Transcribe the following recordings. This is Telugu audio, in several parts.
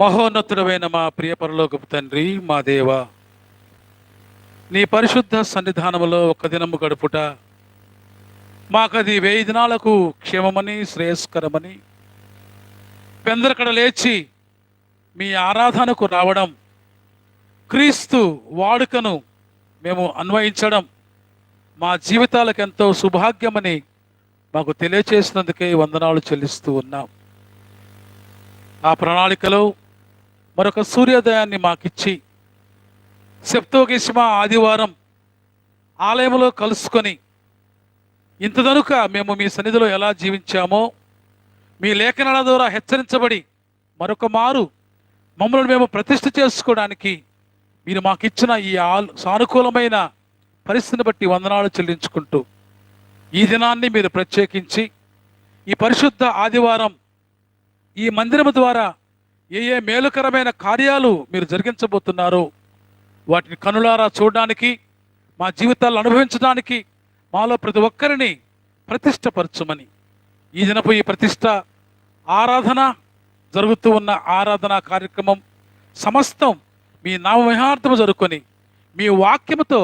మహోన్నతుడమైన మా ప్రియ పరలోకపు తండ్రి, మా దేవ, నీ పరిశుద్ధ సన్నిధానములో ఒక దినము గడుపుట మాకది 1000 దినాలకు క్షేమమని, శ్రేయస్కరమని, పెందరకడ లేచి మీ ఆరాధనకు రావడం, క్రీస్తు వాడుకను మేము అన్వయించడం మా జీవితాలకు ఎంతో సుభాగ్యమని మాకు తెలియచేసినందుకే వందనాలు చెల్లిస్తూ ఉన్నాం. ఆ ప్రణాళికలో మరొక సూర్యోదయాన్ని మాకిచ్చి సెప్తోగిస్మా ఆదివారం ఆలయంలో కలుసుకొని ఇంతదనుక మేము మీ సన్నిధిలో ఎలా జీవించామో మీ లేఖనాల ద్వారా హెచ్చరించబడి మరొక మారు మమ్మల్ని మేము ప్రతిష్ఠ చేసుకోవడానికి మీరు మాకిచ్చిన ఈ సానుకూలమైన పరిస్థితిని బట్టి వందనాలు చెల్లించుకుంటూ ఈ దినాన్ని మీరు ప్రత్యేకించి ఈ పరిశుద్ధ ఆదివారం ఈ మందిరము ద్వారా ఏ ఏ మేలుకరమైన కార్యాలు మీరు జరిగించబోతున్నారో వాటిని కనులారా చూడడానికి, మా జీవితాలను అనుభవించడానికి మాలో ప్రతి ఒక్కరిని ప్రతిష్టపరచుమని, ఈ దినపు ఈ ప్రతిష్ట ఆరాధన జరుగుతూ ఉన్న ఆరాధన కార్యక్రమం సమస్తం మీ నామమహిమార్థము జరుపుకొని మీ వాక్యముతో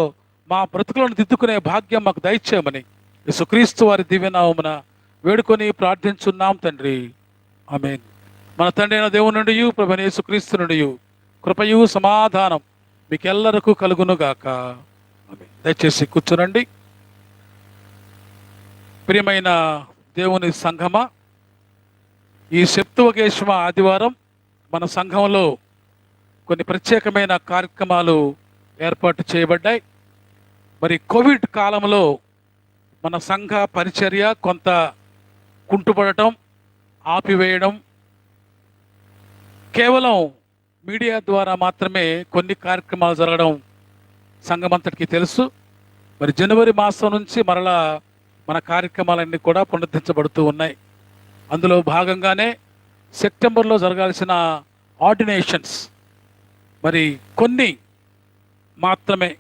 మా బ్రతుకులను దిద్దుకునే భాగ్యం మాకు దయచేయమని యేసుక్రీస్తు వారి దివ్యనామమున వేడుకొని ప్రార్థించున్నాం తండ్రి. ఆమేన్. మన తండ్రి అయిన దేవుని నుండి ప్రభువైన యేసుక్రీస్తు నుండి కృపయు సమాధానం మీకెల్లరకు కలుగునుగాక. ఆమేన్. దయచేసి కూర్చోనండి. ప్రియమైన దేవుని సంఘమా, ఈ సెప్తువగేశ్వ ఆదివారం మన సంఘంలో కొన్ని ప్రత్యేకమైన కార్యక్రమాలు ఏర్పాటు చేయబడ్డాయి. మరి కోవిడ్ కాలంలో మన సంఘ పరిచర్య కొంత కుంటుపడటం, ఆపివేయడం, కేవలం మీడియా ద్వారా మాత్రమే కొన్ని కార్యక్రమాలు జరగడం సంఘమంతటికి తెలుసు. మరి జనవరి మాసం నుంచి మరలా మన కార్యక్రమాలన్నీ కూడా పునరుద్ధరించబడుతూ ఉన్నాయి. అందులో భాగంగానే సెప్టెంబర్లో జరగాల్సిన ఆర్డినేషన్స్ మరి కొన్ని మాత్రమే,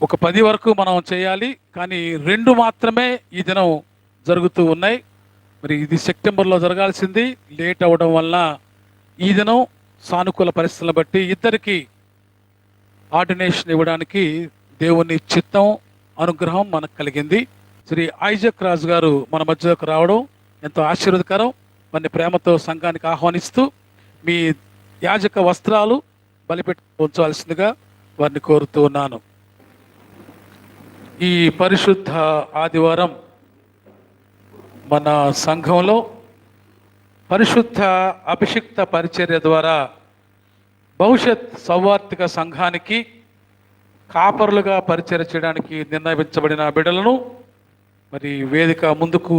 ఒక 10 వరకు మనం చేయాలి, కానీ 2 మాత్రమే ఈ దినం జరుగుతూ ఉన్నాయి. మరి ఇది సెప్టెంబర్లో జరగాల్సింది లేట్ అవ్వడం వల్ల ఈ దినం సానుకూల పరిస్థితులను బట్టి ఇద్దరికి ఆర్డినేషన్ ఇవ్వడానికి దేవుని చిత్తం, అనుగ్రహం మనకు కలిగింది. శ్రీ ఐజక్ రాజు గారు మన మధ్యలోకి రావడం ఎంతో ఆశీర్వదకరం. మన ప్రేమతో సంఘానికి ఆహ్వానిస్తూ మీ యాజక వస్త్రాలు బలిపెట్టి ఉంచవలసిందిగా వారిని కోరుతూ ఉన్నాను. ఈ పరిశుద్ధ ఆదివారం మన సంఘంలో పరిశుద్ధ అభిషిక్త పరిచర్య ద్వారా భవిష్యత్ సౌవార్తిక సంఘానికి కాపరులుగా పరిచర్య చేయడానికి నిర్ణయించబడిన బిడ్డలను మరి వేదిక ముందుకు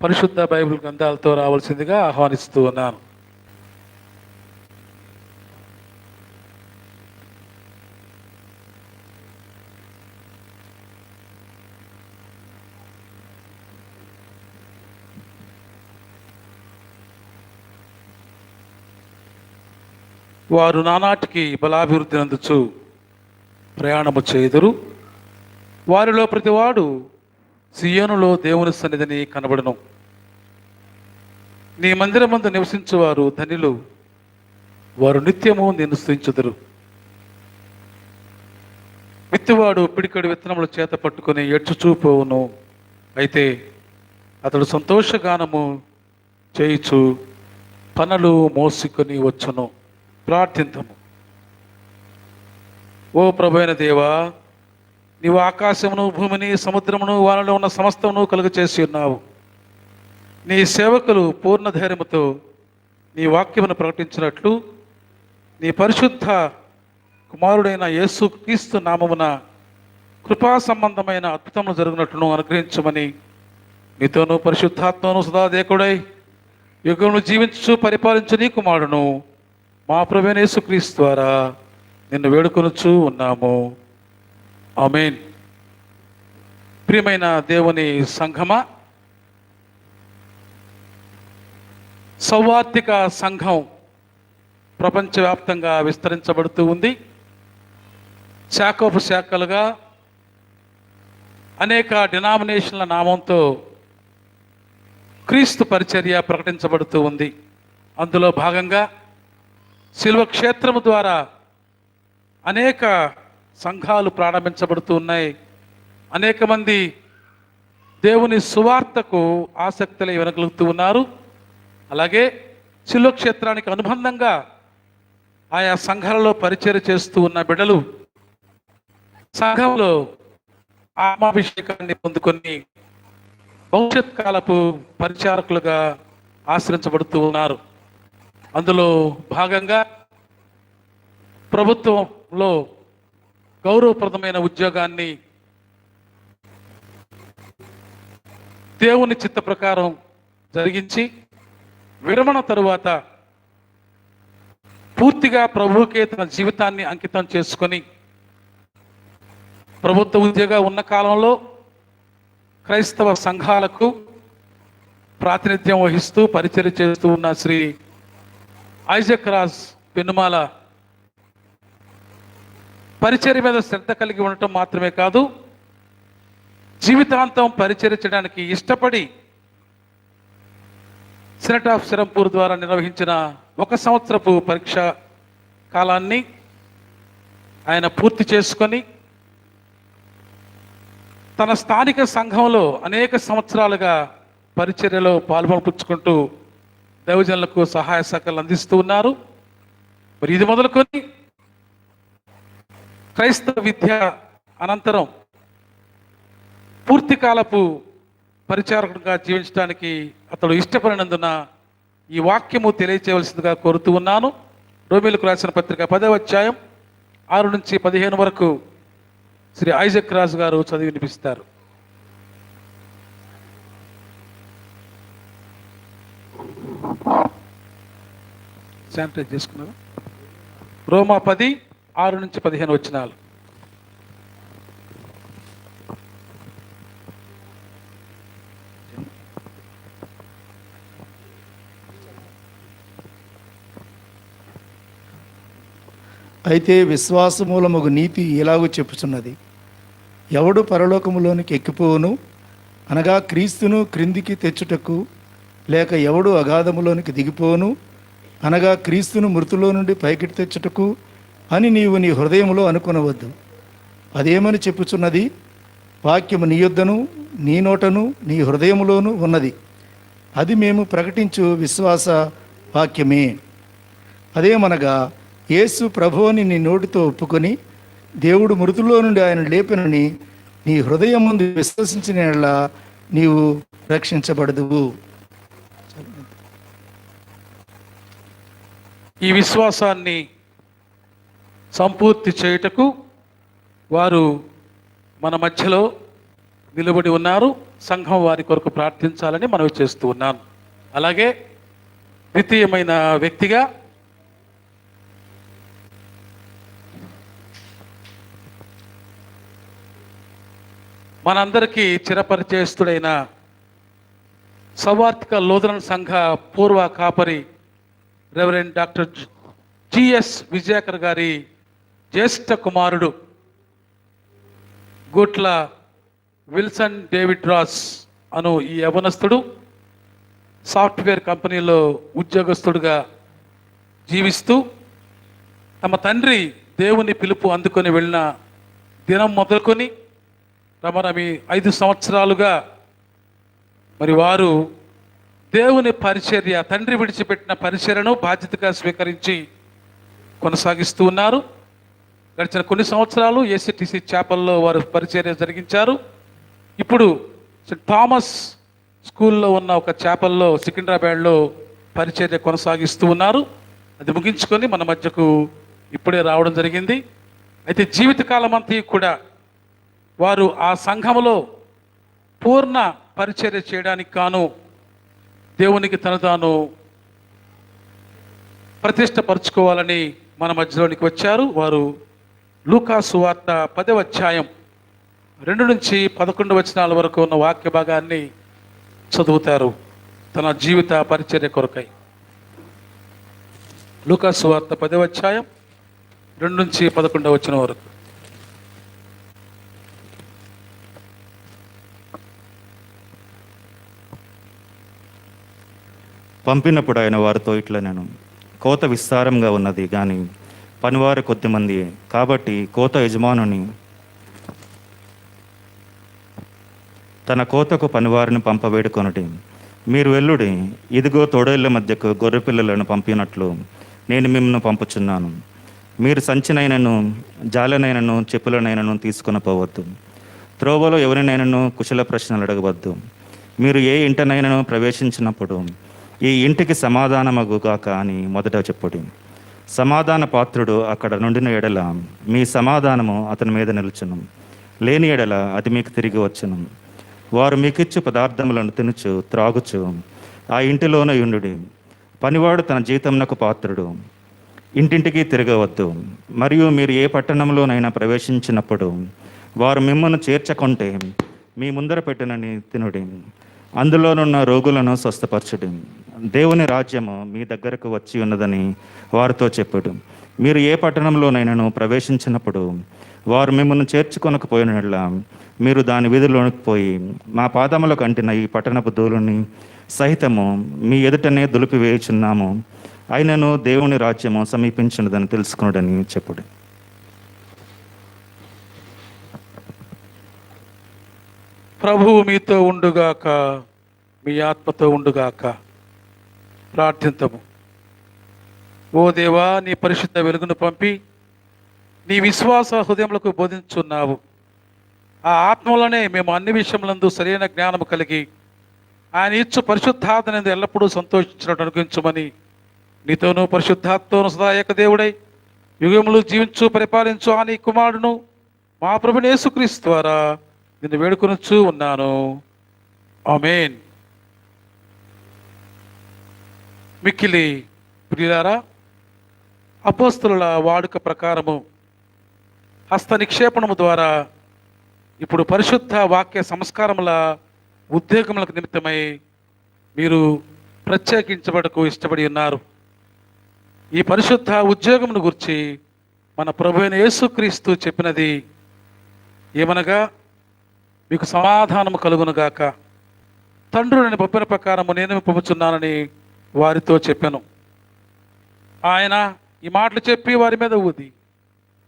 పరిశుద్ధ బైబిల్ గ్రంథాలతో రావాల్సిందిగా ఆహ్వానిస్తూ ఉన్నాను. వారు నానాటికి బలాభివృద్ధి నందుచు ప్రయాణము చేయుదురు. వారిలో ప్రతివాడు సియోనులో దేవుని సన్నిధిని కనబడును. నీ మందిరమందు నివసించువారు ధనిలు, వారు నిత్యము నిన్ను స్తుతించుదురు. విత్తువాడు పిడికడు విత్తనముల చేత పట్టుకుని ఏడ్చుచూపోవును, అయితే అతడు సంతోషగానము చేయుచు పనులు మోసుకొని వచ్చును. ప్రార్థింతము. ఓ ప్రభువైన దేవా, నీవు ఆకాశమును, భూమిని, సముద్రమును, వారిలో ఉన్న సమస్తమును కలుగ చేసి ఉన్నావు. నీ సేవకులు పూర్ణ ధైర్యముతో నీ వాక్యమును ప్రకటించినట్లు నీ పరిశుద్ధ కుమారుడైన యేసు క్రీస్తు నామమున కృపా సంబంధమైన అద్భుతములు జరుగునట్లును అనుగ్రహించమని నీతోనూ పరిశుద్ధాత్మను సదాదేకుడై యుగమును జీవించు పరిపాలించు నీ కుమారుడును మా ప్రభువైన యేసుక్రీస్తు ద్వారా నిన్ను వేడుకొనుచూ ఉన్నాము. ఆమేన్. ప్రియమైన దేవుని సంఘమా, సౌవార్తిక సంఘం ప్రపంచవ్యాప్తంగా విస్తరించబడుతూ ఉంది. శాఖోపశాఖలుగా అనేక డినామినేషన్ల నామంతో క్రీస్తు పరిచర్య ప్రకటించబడుతూ ఉంది. అందులో భాగంగా శిల్వ క్షేత్రము ద్వారా అనేక సంఘాలు ప్రారంభించబడుతూ ఉన్నాయి. అనేక మంది దేవుని సువార్తకు ఆసక్తులు వినగలుగుతూ ఉన్నారు. అలాగే శిల్వ క్షేత్రానికి అనుబంధంగా ఆయా సంఘాలలో పరిచయం చేస్తూ ఉన్న బిడ్డలు సంఘంలో ఆత్మాభిషేకాన్ని పొందుకొని భవిష్యత్ కాలపు పరిచారకులుగా ఆశ్రయించబడుతూ ఉన్నారు. అందులో భాగంగా ప్రభుత్వంలో గౌరవప్రదమైన ఉద్యోగాన్ని దేవుని చిత్త ప్రకారం జరిగించి విరమణ తరువాత పూర్తిగా ప్రభువుకే తన జీవితాన్ని అంకితం చేసుకొని ప్రభుత్వ ఉద్యోగం ఉన్న కాలంలో క్రైస్తవ సంఘాలకు ప్రాతినిధ్యం వహిస్తూ పరిచర్య చేస్తూ ఉన్న శ్రీ ఐజక్ రాజ్ పెనుమాల పరిచర్య మీద శ్రద్ధ కలిగి ఉండటం మాత్రమే కాదు, జీవితాంతం పరిచర్య చేయడానికి ఇష్టపడి సెనెట్ ఆఫ్ సిరంపూర్ ద్వారా నిర్వహించిన 1 సంవత్సరపు పరీక్ష కాలాన్ని ఆయన పూర్తి చేసుకొని తన స్థానిక సంఘంలో అనేక సంవత్సరాలుగా పరిచర్యలో పాల్పంచుకుంటూ దైవజనులకు సహాయ సహకారాలు అందిస్తూ ఉన్నారు. మరి ఇది మొదలుకొని క్రైస్తవ విద్య అనంతరం పూర్తి కాలపు పరిచారకుడిగా జీవించడానికి అతడు ఇష్టపడినందున ఈ వాక్యము తెలియచేయవలసిందిగా కోరుతూ ఉన్నాను. రోమీయులకు రాసిన పత్రిక 10వ అధ్యాయం 6 నుంచి 15 వరకు శ్రీ ఐజక్ రాజు గారు చదివి వినిపిస్తారు. శానిటైజ్ చేసుకున్నారు. రోమా 10 6 నుంచి 15 వచనాలు. అయితే విశ్వాసమూలమగు నీతి ఇలాగూ చెప్పుచున్నది, ఎవడు పరలోకములోనికి ఎక్కిపోవును అనగా క్రీస్తును క్రిందికి తెచ్చుటకు, లేక ఎవడు అగాధములోనికి దిగిపోవును అనగా క్రీస్తును మృతులో నుండి పైకి తెచ్చుటకు అని నీవు నీ హృదయములో అనుకొనవద్దు. అదేమని చెప్పుచున్నది, వాక్యము నీ యొద్దను నీ నోటను నీ హృదయములోను ఉన్నది, అది మేము ప్రకటించు విశ్వాస వాక్యమే. అదేమనగా యేసు ప్రభువుని నీ నోటితో ఒప్పుకొని దేవుడు మృతుల్లో నుండి ఆయన లేపినని నీ హృదయం ముందు విశ్వసించిన యెడల నీవు రక్షించబడదువు. ఈ విశ్వాసాన్ని సంపూర్తి చేయుటకు వారు మన మధ్యలో నిలబడి ఉన్నారు. సంఘం వారి కొరకు ప్రార్థించాలని మనవి చేస్తూ ఉన్నాను. అలాగే ద్వితీయమైన వ్యక్తిగా మనందరికీ చిరపరిచయస్తుడైన సవార్థిక లోదరన్ సంఘ పూర్వ కాపరి రెవరెండ్ డాక్టర్ జిఎస్ విజయకర్ గారి జ్యేష్ఠ కుమారుడు గుట్ల విల్సన్ డేవిడ్ రాస్ అను ఈ యవనస్తుడు సాఫ్ట్వేర్ కంపెనీలో ఉద్యోగస్తుడుగా జీవిస్తూ తమ తండ్రి దేవుని పిలుపు అందుకొని వెళ్ళిన దినం మొదలుకొని రమరమి 5 సంవత్సరాలుగా మరి వారు దేవుని పరిచర్య, తండ్రి విడిచిపెట్టిన పరిచర్యను బాధ్యతగా స్వీకరించి కొనసాగిస్తూ ఉన్నారు. గడిచిన కొన్ని సంవత్సరాలు ఏసీటీసీ చాపల్లో వారు పరిచర్య జరిగించారు. ఇప్పుడు సెయింట్ థామస్ స్కూల్లో ఉన్న ఒక చాపల్లో సికింద్రాబాద్లో పరిచర్య కొనసాగిస్తూ ఉన్నారు. అది ముగించుకొని మన మధ్యకు ఇప్పుడే రావడం జరిగింది. అయితే జీవితకాలం అంతా కూడా వారు ఆ సంఘములో పూర్ణ పరిచర్య చేయడానికి గాను దేవునికి తను తాను ప్రతిష్టపరచుకోవాలని మన మధ్యలోనికి వచ్చారు. వారు లూకా సువార్త 10వ అధ్యాయం 2 నుంచి 11 వచనాల వరకు ఉన్న వాక్య భాగాన్ని చదువుతారు తన జీవిత పరిచర్య కొరకై. లూకా సువార్త 10వ అధ్యాయం 2 నుంచి 11 వచనం వరకు. పంపినప్పుడు ఆయన వారితో ఇట్లా నేను కోత విస్తారంగా ఉన్నది కానీ పనివారు కొద్దిమంది, కాబట్టి కోత యజమానుని తన కోతకు పనివారిని పంపవేడుకొనుడి. మీరు వెల్లుడి, ఇదిగో తోడేళ్ల మధ్యకు గొర్రెపిల్లలను పంపినట్లు నేను మిమ్మల్ని పంపుచున్నాను. మీరు సంచినైనను జాలనైనను చెప్పులనైనను తీసుకొని పోవద్దు. త్రోవలో ఎవరినైనాను కుశల ప్రశ్నలు అడగవద్దు. మీరు ఏ ఇంటనైనాను ప్రవేశించినప్పుడు ఈ ఇంటికి సమాధానమగుగాక అని మొదట చెప్పుడి. సమాధాన పాత్రుడు అక్కడ నుండిన ఎడల మీ సమాధానము అతని మీద నిలుచును, లేని ఎడల అది మీకు తిరిగి వచ్చును. వారు మీకిచ్చు పదార్థములను తినుచు త్రాగుచు ఆ ఇంటిలోనే ఉండుడి. పనివాడు తన జీతమునకు పాత్రుడు. ఇంటింటికి తిరగవద్దు. మరియు మీరు ఏ పట్టణంలోనైనా ప్రవేశించినప్పుడు వారు మిమ్మల్ని చేర్చకుంటే మీ ముందర పెట్టినని తినుడి. అందులోనున్న రోగులను స్వస్థపరచుడి. దేవుని రాజ్యము మీ దగ్గరకు వచ్చి ఉన్నదని వారితో చెప్పుడు. మీరు ఏ పట్టణంలోనైనాను ప్రవేశించినప్పుడు వారు మిమ్మల్ని చేర్చుకొనకపోయినట్లా మీరు దాని వీధిలోనికి పోయి మా పాదములకు అంటిన ఈ పట్టణపు ధూళిని సహితము మీ ఎదుటనే దులిపివేయుచున్నాము, అయినను దేవుని రాజ్యము సమీపించినదని తెలుసుకున్నాడని చెప్పుడు. ప్రభువు మీతో ఉండుగాక, మీ ఆత్మతో ఉండుగాక. ప్రార్థింతము. ఓ దేవా, నీ పరిశుద్ధ వెలుగును పంపి నీ విశ్వాస హృదయములకు బోధించున్నావు. ఆ ఆత్మలోనే మేము అన్ని విషయములందు సరైన జ్ఞానము కలిగి ఆయన ఇచ్చు పరిశుద్ధాత్మనందు ఎల్లప్పుడూ సంతోషించినట్టు అనుగ్రహించమని నీతోనూ పరిశుద్ధాత్మతోనూ సదా ఏకదేవుడై యుగములు జీవించు పరిపాలించు ఆ నీ కుమారుడును మా ప్రభువైన యేసుక్రీస్తు ద్వారా నిన్ను వేడుకొనుచూ ఉన్నాను. ఆమేన్. మిక్కిలి ప్రియులారా, అపోస్తలుల వాడుక ప్రకారము హస్త నిక్షేపణము ద్వారా ఇప్పుడు పరిశుద్ధ వాక్య సంస్కారముల ఉద్యోగములకు నిమిత్తమై మీరు ప్రత్యేకించబడకు ఇష్టపడి ఉన్నారు. ఈ పరిశుద్ధ ఉద్యోగమును గురించి మన ప్రభువైన యేసుక్రీస్తు చెప్పినది ఏమనగా, మీకు సమాధానము కలుగునుగాక, తండ్రి నేను పంపిన ప్రకారము నేను పంపుచున్నానని వారితో చెప్పాను. ఆయన ఈ మాటలు చెప్పి వారి మీద ఊది,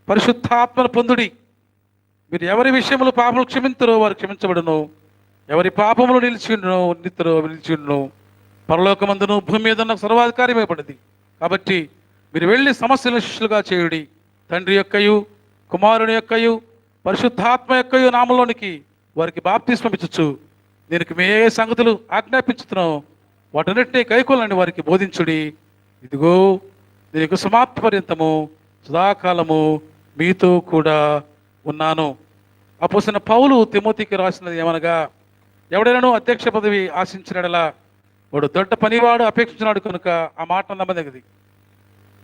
పరిశుద్ధాత్మను పొందుడి. మీరు ఎవరి విషయములు పాపములు క్షమించరో వారు క్షమించబడును, ఎవరి పాపములు నిలిచియుండును పరలోకమందును భూమి మీద ఉన్న సర్వాధికారమైపడింది. కాబట్టి మీరు వెళ్ళి సమస్యలను శిష్యులుగా చేయుడి. తండ్రి యొక్కయు కుమారుని యొక్కయు పరిశుద్ధాత్మ యొక్కయు నామంలోనికి వారికి బాప్తిస్మం ఇచ్చచ్చు. దీనికి మే ఏ సంగతులు ఆజ్ఞాపించుతున్నాం వాటన్నిటినీ కైకొలని వారికి బోధించుడి. ఇదిగో దీనికి సమాప్తి పర్యంతము సదాకాలము మీతో కూడా ఉన్నాను. అపోస్తలుడైన పౌలు తిమోతికి రాసినది ఏమనగా, ఎవడైనాను అధ్యక్ష పదవి ఆశించినడలా వాడు దొడ్డ పనివాడు అపేక్షించినాడు కనుక ఆ మాట నమ్మదగినది.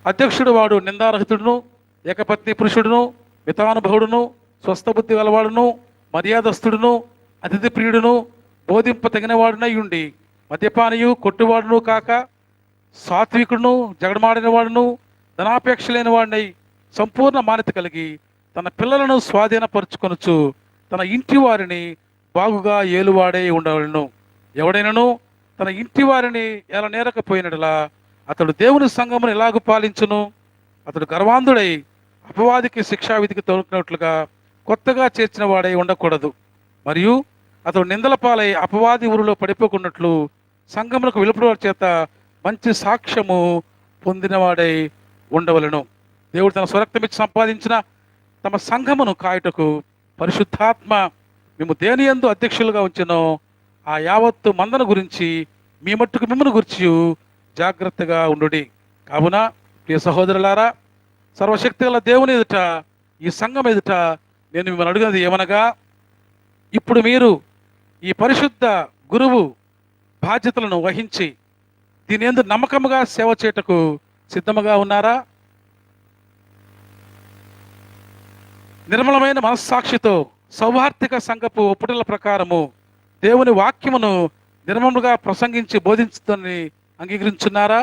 అధ్యక్షుడు వాడు నిందారహితుడును, ఏకపత్ని పురుషుడును, మితానుభవుడును, స్వస్థబుద్ధి గలవాడును, మర్యాదస్తుడును, అతిథి ప్రియుడును, బోధింప తగినవాడునై ఉండి మద్యపానియు కొట్టువాడును కాక సాత్వికుడును, జగడమాడిన వాడును, ధనాపేక్ష లేని వాడినై సంపూర్ణ మాన్యత కలిగి తన పిల్లలను స్వాధీనపరుచుకొనుచు తన ఇంటి వారిని బాగుగా ఏలువాడే ఉండవలను. ఎవడైనాను తన ఇంటి వారిని ఎలా నేరకపోయినట్లా అతడు దేవుని సంఘమును ఎలాగూ పాలించును? అతడు గర్వాంధుడై అపవాదికి శిక్షావిధికి తొలగినట్లుగా కొత్తగా చేర్చిన వాడై ఉండకూడదు. మరియు అతడు నిందల పాలై అపవాది ఊరిలో పడిపోకున్నట్లు సంఘములకు వెలుపడి చేత మంచి సాక్ష్యము పొందినవాడై ఉండవలను. దేవుడు తన స్వరక్తమిచ్చి సంపాదించిన తమ సంఘమును కాయుటకు పరిశుద్ధాత్మ మేము దేని యందు అధ్యక్షులుగా ఉంచినో ఆ యావత్తు మందను గురించి మీ మట్టుకు మిమ్మల్ని గురించి జాగ్రత్తగా ఉండుడి. కావున ప్రియ సహోదరులారా, సర్వశక్తి గల దేవుని ఎదుట, ఈ సంఘం ఎదుట నేను మిమ్మల్ని అడిగినది ఏమనగా, ఇప్పుడు మీరు ఈ పరిశుద్ధ గురువు బాధ్యతలను వహించి దీని యందు నమ్మకముగా సేవ చేయుటకు సిద్ధముగా ఉన్నారా? నిర్మలమైన మనస్సాక్షితో సౌహార్దిక సంఘపు ఒప్పుటల ప్రకారము దేవుని వాక్యమును నిర్మముగా ప్రసంగించి బోధించుదని అంగీకరించున్నారా?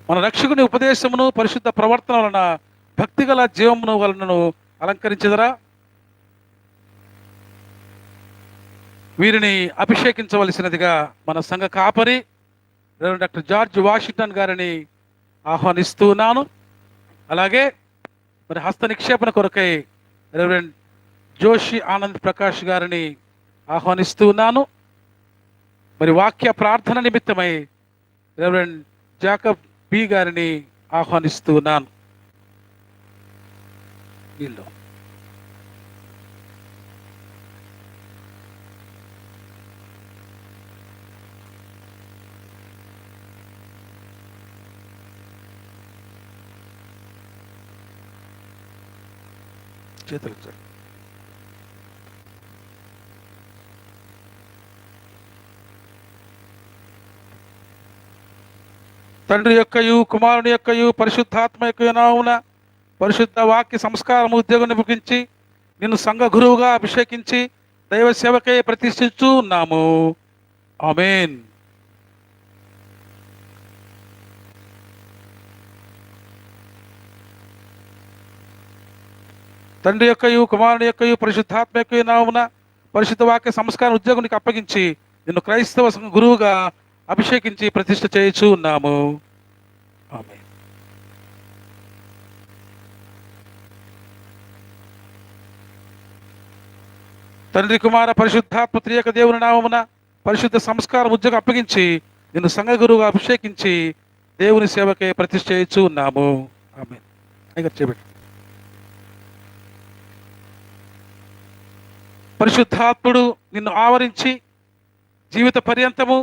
మన రక్షకుని ఉపదేశమును పరిశుద్ధ ప్రవర్తన వలన భక్తిగల జీవమును వలనను అలంకరించదరా? వీరిని అభిషేకించవలసినదిగా మన సంఘ కాపరి రెవరెండ్ డాక్టర్ జార్జ్ వాషింగ్టన్ గారిని ఆహ్వానిస్తున్నాను. అలాగే మరి హస్త నిక్షేపణ కొరకై రెవరెండ్ జోషి ఆనంద్ ప్రకాష్ గారిని ఆహ్వానిస్తున్నాను. మరి వాక్య ప్రార్థన నిమిత్తమై రెవరెండ్ జాకబ్ బి గారిని ఆహ్వానిస్తున్నాను. వీళ్ళు చేతులు ఇచ్చారు. తండ్రి యొక్కయు కుమారుని యొక్కయు పరిశుద్ధాత్మ యొక్క నామమున పరిశుద్ధ వాక్య సంస్కారం ఉద్యోగం ముగించి నిన్ను సంఘ గురువుగా అభిషేకించి దైవ సేవకై ప్రతిష్ఠించు ఉన్నాము. ఆమేన్. తండ్రి యొక్కయు కుమారుని యొక్కయు పరిశుద్ధాత్మ యొక్క నామమున పరిశుద్ధ వాక్య సంస్కారం ఉద్యోగునికి అప్పగించి నిన్ను క్రైస్తవ సంఘ గురువుగా అభిషేకించి ప్రతిష్ఠ చేయించు ఉన్నాము. ఆమేన్. తండ్రి కుమార పరిశుద్ధాత్మ త్రియక దేవుని నామమున పరిశుద్ధ సంస్కారం ఉద్యోగం అప్పగించి నిన్ను సంఘ గురువుగా అభిషేకించి దేవుని సేవకే ప్రతిష్ఠ చేయించు ఉన్నాము. ఆమేన్. చేపెట్టు. పరిశుద్ధాత్ముడు నిన్ను ఆవరించి జీవిత పర్యంతము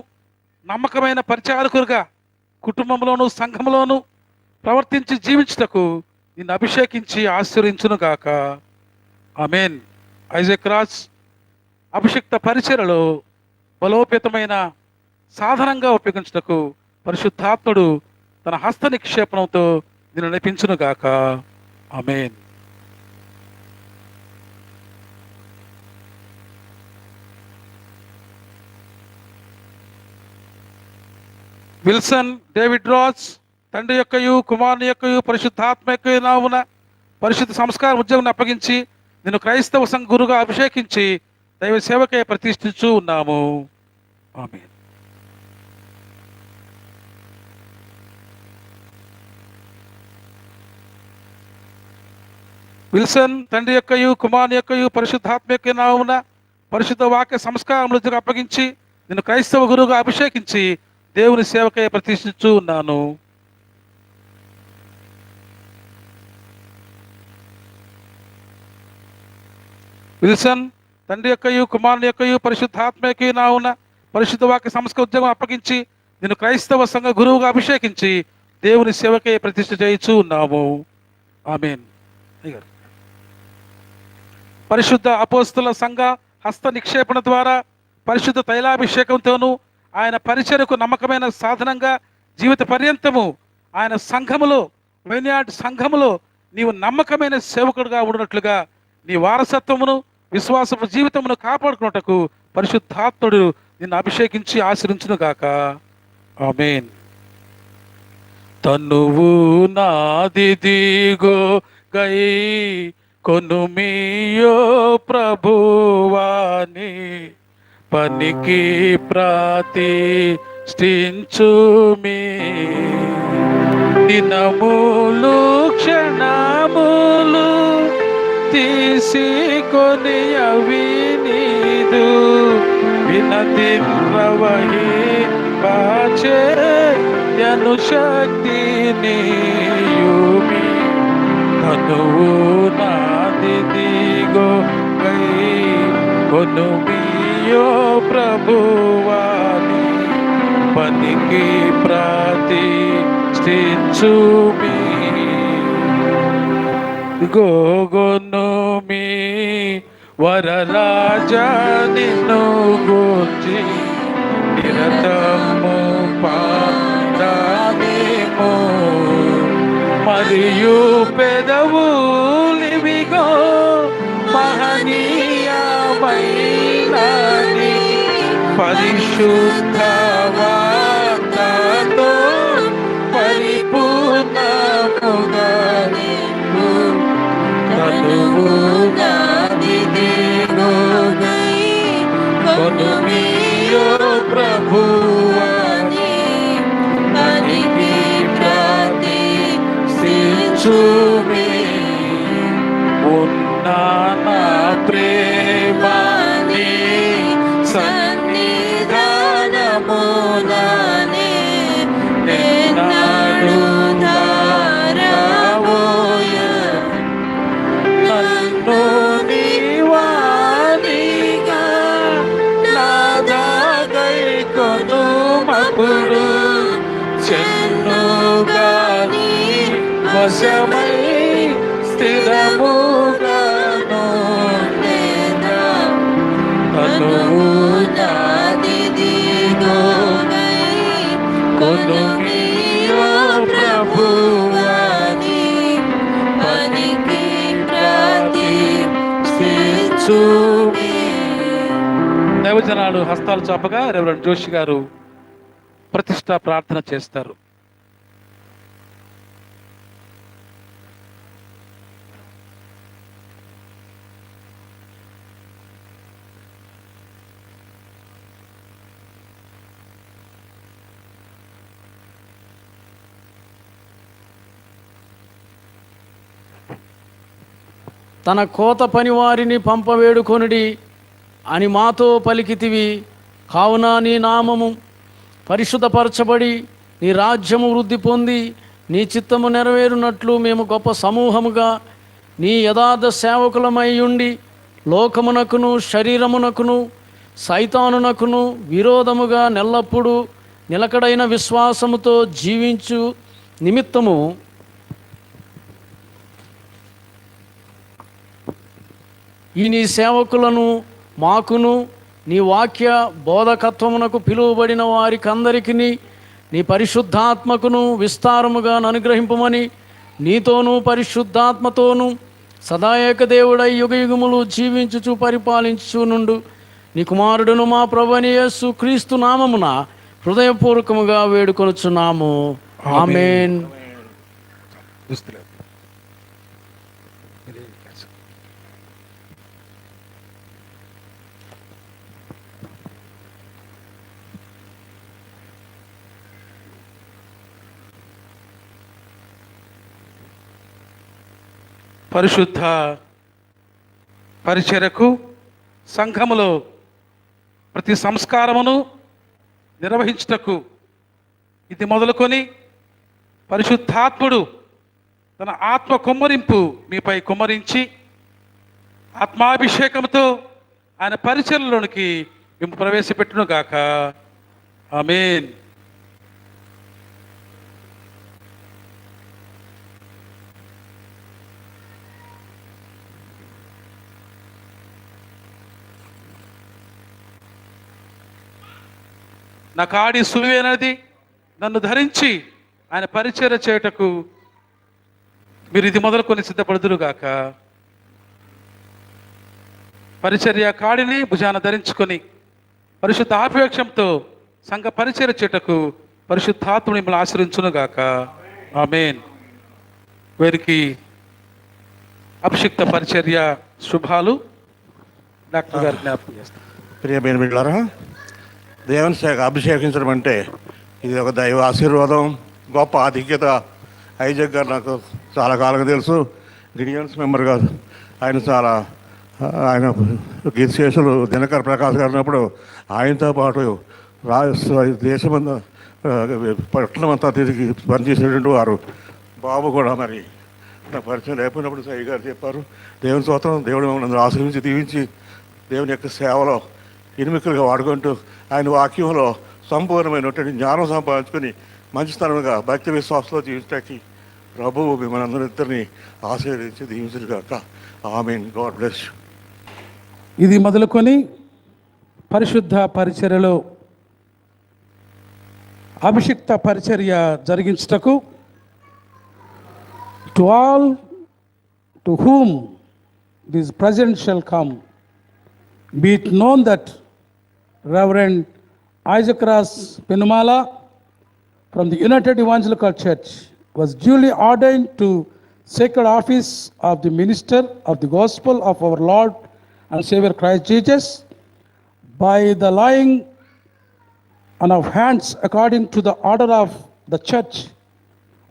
నమ్మకమైన పరిచారకులుగా కుటుంబంలోను సంఘంలోను ప్రవర్తించి జీవించుటకు నిన్ను అభిషేకించి ఆశీర్వదించును గాక. ఆమేన్. ఐజాక్ రాజ్ అభిషిక్త పరిచర్యలో బలోపేతమైన సాధనంగా ఉపయోగించుటకు పరిశుద్ధాత్ముడు తన హస్త నిక్షేపణంతో నిన్ను నడిపించును గాక. ఆమేన్. విల్సన్ డేవిడ్ రాజ్ తండ్రి యొక్కయు కుమారుని యొక్కయు పరిశుద్ధాత్మ యొక్క నామమున పరిశుద్ధ సంస్కారం ఉద్యోగం అప్పగించి నిన్ను క్రైస్తవ సంఘ గురువుగా అభిషేకించి దైవ సేవకై ప్రతిష్ఠించు ఉన్నాము. ఆమేన్. విల్సన్ తండ్రి యొక్కయు కుమారుని యొక్కయు పరిశుద్ధాత్మ యొక్క నామమున పరిశుద్ధ వాక్య సంస్కారం ఉద్యోగం అప్పగించి నిన్ను క్రైస్తవ గురువుగా అభిషేకించి దేవుని సేవకై ప్రతిష్ఠించు ఉన్నాను. విల్సన్ తండ్రి యొక్కయు కుమారుని యొక్కయు పరిశుద్ధాత్మ యొక్క నామమున పరిశుద్ధ వాక్య సంస్కార ఉద్యోగం అప్పగించి నిన్ను క్రైస్తవ సంఘ గురువుగా అభిషేకించి దేవుని సేవకై ప్రతిష్ఠ చేయించు ఉన్నాము. ఆమేన్. పరిశుద్ధ అపోస్తుల సంఘ హస్త నిక్షేపణ ద్వారా పరిశుద్ధ తైలాభిషేకంతోనూ ఆయన పరిచర్యకు నమ్మకమైన సాధనంగా జీవిత పర్యంతము ఆయన సంఘములో వైనాడ్ సంఘములో నీవు నమ్మకమైన సేవకుడుగా ఉన్నట్లుగా నీ వారసత్వమును విశ్వాసపు జీవితమును కాపాడుకున్నటకు పరిశుద్ధాత్ముడు నిన్ను అభిషేకించి ఆశీర్వించును గాక. ఆమేన్. తనువు నాదిదిగో గై కొనుమియో ప్రభువాని పనికి ప్రతిష్ఠించుమి దినములు క్షణములు తీసుకొని అవి నీదు వినతి ప్రవహి పాచేయను శక్తిని యుమి తనువు నాదిదిగో గై కొనుమియో ప్రభువాని పనికి ప్రతిష్ఠించుమి గోగొనుమి వరరాజా నిన్ను గూర్చి నిరతము పాడానేమో మరియు పెదవులివిగో మహనీయమైనది పరిశుద్ధ వార్తతో పరిపూర్ణముగా తనువు నాదిదిగో కొనుమియో ప్రభువాని చూమి ఉన్న నా ప్రేమని సన్నిధానముననే ఎన్నడూ ధారవోయ నన్ను నీవానిగా నాదాగై కొనుమప్పుడు చెన్నుగాని వశమై స్థిరముగాను తనువు కొనుమియో ప్రభువాని పనికి ప్రతిష్ఠించుమి. దైవజనాలు హస్తాలు చాపగా రెవరెండ్ జోషి గారు ప్రతిష్ట ప్రార్థన చేస్తారు. తన కోత పనివారిని పంపవేడుకొనుడి అని మాతో పలికితివి. కావున నీ నామము పరిశుద్ధపరచబడి నీ రాజ్యము వృద్ధి పొంది నీ చిత్తము నెరవేరునట్లు మేము గొప్ప సమూహముగా నీ యథార్థ సేవకులమై ఉండి లోకమునకును శరీరమునకును సైతానునకును విరోధముగా నెల్లప్పుడూ నిలకడైన విశ్వాసముతో జీవించు నిమిత్తము ఈ నీ సేవకులను మాకును నీ వాక్య బోధకత్వమునకు పిలువబడిన వారికందరికీ నీ పరిశుద్ధాత్మకును విస్తారముగా అనుగ్రహింపమని నీతోనూ పరిశుద్ధాత్మతోనూ సదాయేక దేవుడై యుగయుగములు జీవించుచు పరిపాలించు నుండు నీ కుమారుడును మా ప్రభువైన యేసు క్రీస్తు నామమున హృదయపూర్వకముగా వేడుకొనుచున్నాము. ఆమేన్. పరిశుద్ధ పరిచర్యకు సంఘములో ప్రతి సంస్కారమును నిర్వహించుటకు ఇది మొదలుకొని పరిశుద్ధాత్ముడు తన ఆత్మ కుమ్మరింపు మీపై కుమ్మరించి ఆత్మాభిషేకంతో ఆయన పరిచర్యలోనికి మేము ప్రవేశపెట్టును గాక. ఆమేన్. నా కాడి సులువైనది, నన్ను ధరించి ఆయన పరిచర్య చేయుటకు మీరు ఇది మొదలుకొని సిద్ధపడుదురుగాక. పరిచర్య కాడిని భుజాన ధరించుకొని పరిశుద్ధ ఆపేక్షంతో సంఘ పరిచర్య చేయుటకు పరిశుద్ధాత్ముడు మిమ్మల్ని ఆశ్రయించునుగాక. ఆమేన్. వీరికి అభిషిక్త పరిచర్య శుభాలు డాక్టర్ గారు జ్ఞాపకం చేస్తారు. ప్రియమైన బిడ్డలారా, దేవుని శాఖ అభిషేకించడం అంటే ఇది ఒక దైవ ఆశీర్వాదం, గొప్ప ఆధిక్యత. ఐజక్ గారు నాకు చాలా కాలంగా తెలుసు. గిడియన్స్ మెంబర్గా ఆయన గీతశేషులు దినకర్ ప్రకాష్ గారు ఉన్నప్పుడు ఆయనతో పాటు దేశమంతా పట్టణం అంతా తిరిగి పనిచేసేటువంటి వారు. బాబు కూడా మరి నా పరిచయం లేకపోయినప్పుడు సాయి గారు చెప్పారు, దేవుని స్తోత్రం, దేవుడు మమ్మల్ని ఆశ్రయించి దీవించి దేవుని యొక్క సేవలో ఎనిమికలుగా వాడుకుంటూ ఆయన వాక్యంలో సంపూర్ణమైనటువంటి జ్ఞానం సంపాదించుకొని మంచితనంగా భక్తి విశ్వాసంలో జీవించడానికి ప్రభువు మిమ్మల్ని అందరిద్దరినీ ఆశీర్వదించి దీవించుగాక. ఆమేన్. God bless you. ఇది మొదలుకొని పరిశుద్ధ పరిచర్యలో అభిషిక్త పరిచర్య జరిగించుటకు to all to whom this present shall come, be it known that Reverend Isaac Ross Penumala from the United Evangelical Church was duly ordained to sacred office of the minister of the gospel of our Lord and Savior Christ Jesus by the laying on of hands according to the order of the church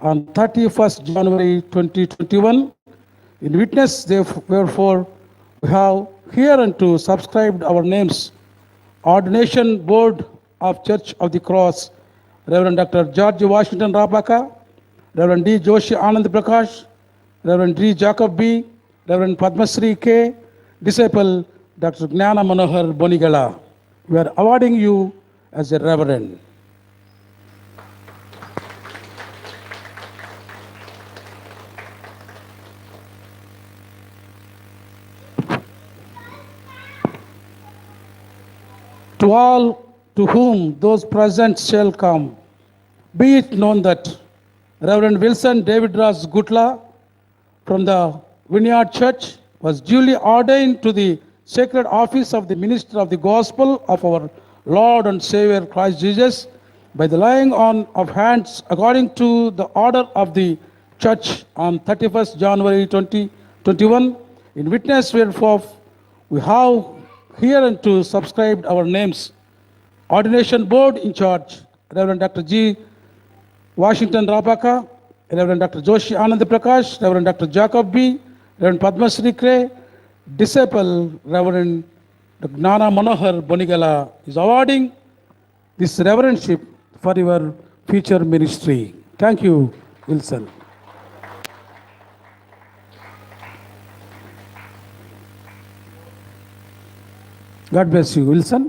on 31st January 2021. In witness, therefore, we have hereunto subscribed our names. Ordination Board of Church of the Cross, Reverend Dr. George Washington Rabaka, Reverend D. Joshi Anand Prakash, Reverend D. Jacob B., Reverend Padmasri K., Disciple Dr. Gnana Manohar Bonigala. We are awarding you as a Reverend. To all to whom those presents shall come, be it known that Reverend Wilson David Ross Gutla from the Vineyard Church was duly ordained to the sacred office of the minister of the gospel of our Lord and Savior Christ Jesus by the laying on of hands according to the order of the church on 31st January 2021. In witness whereof we have hereunto subscribed our names. Ordination Board in charge, Reverend Dr. G. Washington Rabaka, Reverend Dr. Joshi Anand Prakash, Reverend Dr. Jacob B., Reverend Padmasri K., Disciple Reverend Dr. Gnana Manohar Bonigala is awarding this reverendship for your future ministry. Thank you, Wilson. God bless you Wilson.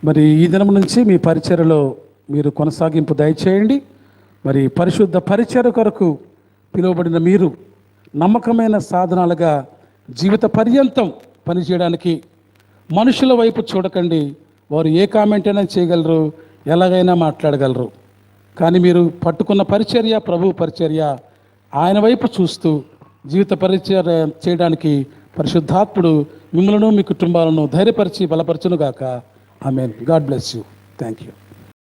మరి ఈ దినం నుంచి మీ పరిచర్యలో మీరు కొనసాగింపు దయచేయండి. మరి పరిశుద్ధ పరిచర్య కొరకు పిలువబడిన మీరు నమ్మకమైన సాధనాలుగా జీవిత పర్యంతం పనిచేయడానికి మనుషుల వైపు చూడకండి. వారు ఏ కామెంట్ అయినా చేయగలరు, ఎలాగైనా మాట్లాడగలరు. కానీ మీరు పట్టుకున్న పరిచర్య ప్రభు పరిచర్య, ఆయన వైపు చూస్తూ జీవిత పరిచర్య చేయడానికి పరిశుద్ధాత్ముడు మిమ్మలను మీ కుటుంబాలను ధైర్యపరిచి బలపరచునుగాక. ఆమేన్. God bless you. Thank you.